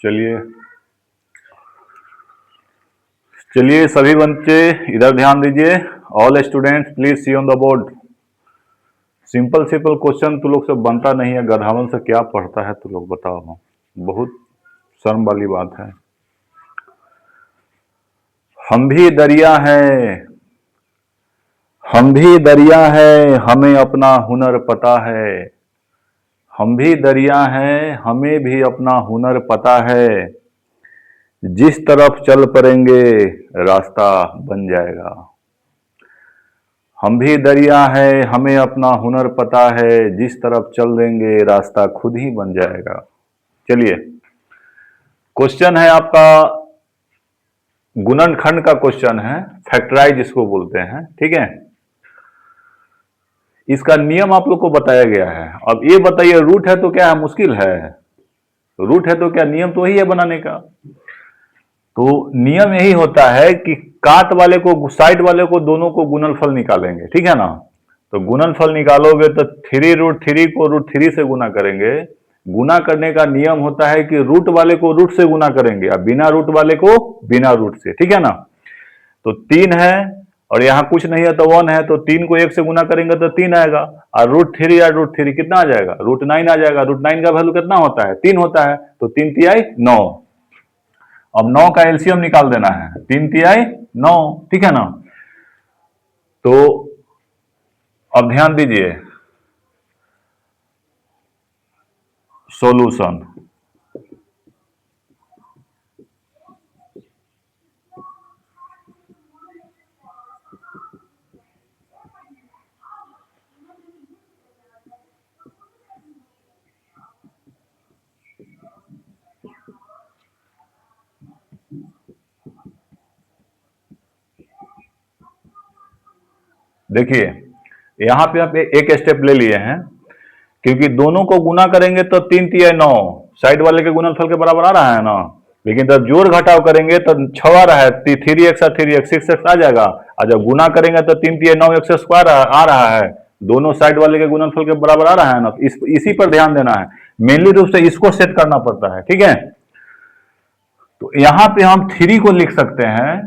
चलिए चलिए सभी बच्चे इधर ध्यान दीजिए। All students please see on the board. Simple simple question तू लोग से बनता नहीं है, गधावन से क्या पढ़ता है तू लोग बताओ, बहुत शर्म वाली बात है। हम भी दरिया हैं, हम भी दरिया हैं, हमें अपना हुनर पता है। हम भी दरिया हैं, हमें भी अपना हुनर पता है। जिस तरफ चल पड़ेंगे रास्ता बन जाएगा। हम भी दरिया हैं, हमें अपना हुनर पता है। जिस तरफ चल देंगे रास्ता खुद ही बन जाएगा। चलिए क्वेश्चन है आपका, गुणनखंड का क्वेश्चन है, फैक्टराइज इसको बोलते हैं, ठीक है। इसका नियम आप लोग को बताया गया है। अब ये बताइए, रूट है तो क्या है, मुश्किल है? रूट है तो क्या, नियम तो वही है बनाने का। तो नियम यही होता है कि काट वाले को, साइड वाले को, दोनों को गुणनफल निकालेंगे, ठीक है ना। तो गुणनफल निकालोगे तो 3√3 को √3 से गुना करेंगे। गुना करने का नियम होता है कि रूट वाले को रूट से गुना करेंगे और बिना रूट वाले को बिना रूट से, ठीक है ना। तो 3 है और यहाँ कुछ नहीं है तो 1 है, तो 3 को 1 से गुना करेंगे तो 3 आएगा। और √3 या √3 कितना आ जाएगा, √9 आ जाएगा। √9 का वैल्यू कितना होता है, 3 होता है। तो 3 तिहाई 9। अब 9 का एलसीएम निकाल देना है, 3 तिहाई 9, ठीक है ना। तो अब ध्यान दीजिए, सॉल्यूशन। देखिए यहां पे आप एक स्टेप ले लिए हैं, क्योंकि दोनों को गुना करेंगे तो 3 तिहाई 9 साइड वाले के गुणनफल के बराबर आ रहा है ना। लेकिन जब जोड़ घटाव करेंगे तो 6 आ रहा है, 3x और 3x 6x आ जाएगा। और जब गुना करेंगे तो 3 तिहाई 9 x स्क्वायर आ रहा है, दोनों साइड वाले के गुणनफल के बराबर आ रहा है ना। इसी पर ध्यान देना है, मेनली रूप से इसको सेट करना पड़ता है, ठीक है। तो यहां पे हम 3 को लिख सकते हैं,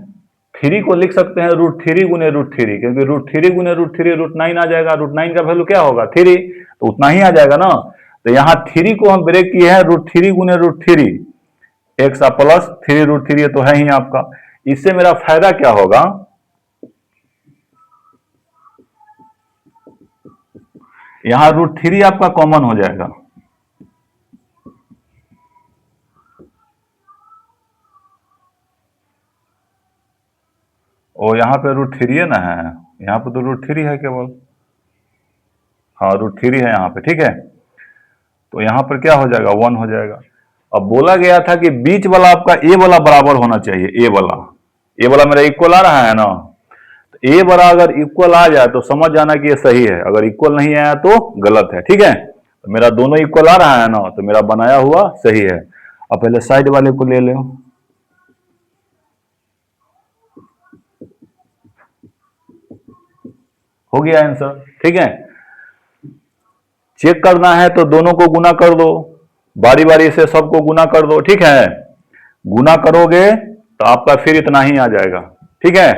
3 को लिख सकते हैं √3 गुने √3, क्योंकि √3 गुने √3 √9 आ जाएगा। √9 का वैल्यू क्या होगा, 3, तो उतना ही आ जाएगा ना। तो यहां 3 को हम ब्रेक किए हैं √3 गुने √3, एक्स प्लस 3√3 तो है ही आपका। इससे मेरा फायदा क्या होगा, यहां √3 आपका कॉमन हो जाएगा। और यहां पे √3 ना है, यहां पे तो √3 है केवल, हाँ √3 है यहाँ पे, ठीक है। तो यहां पर क्या हो जाएगा, 1 हो जाएगा। अब बोला गया था कि बीच वाला आपका ए वाला बराबर होना चाहिए, ए वाला मेरा इक्वल आ रहा है ना। तो ए वाला अगर इक्वल आ जाए तो समझ जाना कि ये सही है, अगर इक्वल नहीं आया तो गलत है, ठीक है। तो मेरा दोनों इक्वल आ रहा है ना, तो मेरा बनाया हुआ सही है। अब पहले साइड वाले को ले लो, हो गया आंसर, ठीक है। चेक करना है तो दोनों को गुना कर दो, बारी बारी से सबको गुना कर दो, ठीक है। गुना करोगे तो आपका फिर इतना ही आ जाएगा, ठीक है।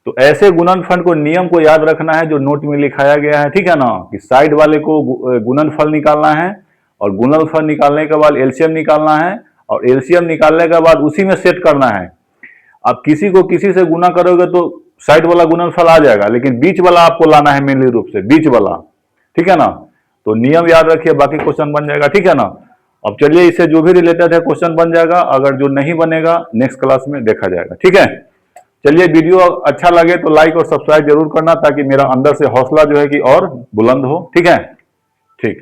तो ऐसे गुणनफल को, नियम को याद रखना है जो नोट में लिखाया गया है, ठीक है ना, कि साइड वाले को गुणनफल निकालना है और गुणनफल निकालने के बाद एलसीएम निकालना है और एलसीएम निकालने के बाद उसी में सेट करना है। आप किसी को किसी से गुना करोगे तो साइड वाला गुणनफल आ जाएगा, लेकिन बीच वाला आपको लाना है मेनली रूप से, बीच वाला, ठीक है ना। तो नियम याद रखिए, बाकी क्वेश्चन बन जाएगा, ठीक है ना। अब चलिए इससे जो भी रिलेटेड है क्वेश्चन बन जाएगा, अगर जो नहीं बनेगा नेक्स्ट क्लास में देखा जाएगा, ठीक है। चलिए वीडियो अच्छा लगे तो लाइक और सब्सक्राइब जरूर करना, ताकि मेरा अंदर से हौसला जो है कि और बुलंद हो, ठीक है।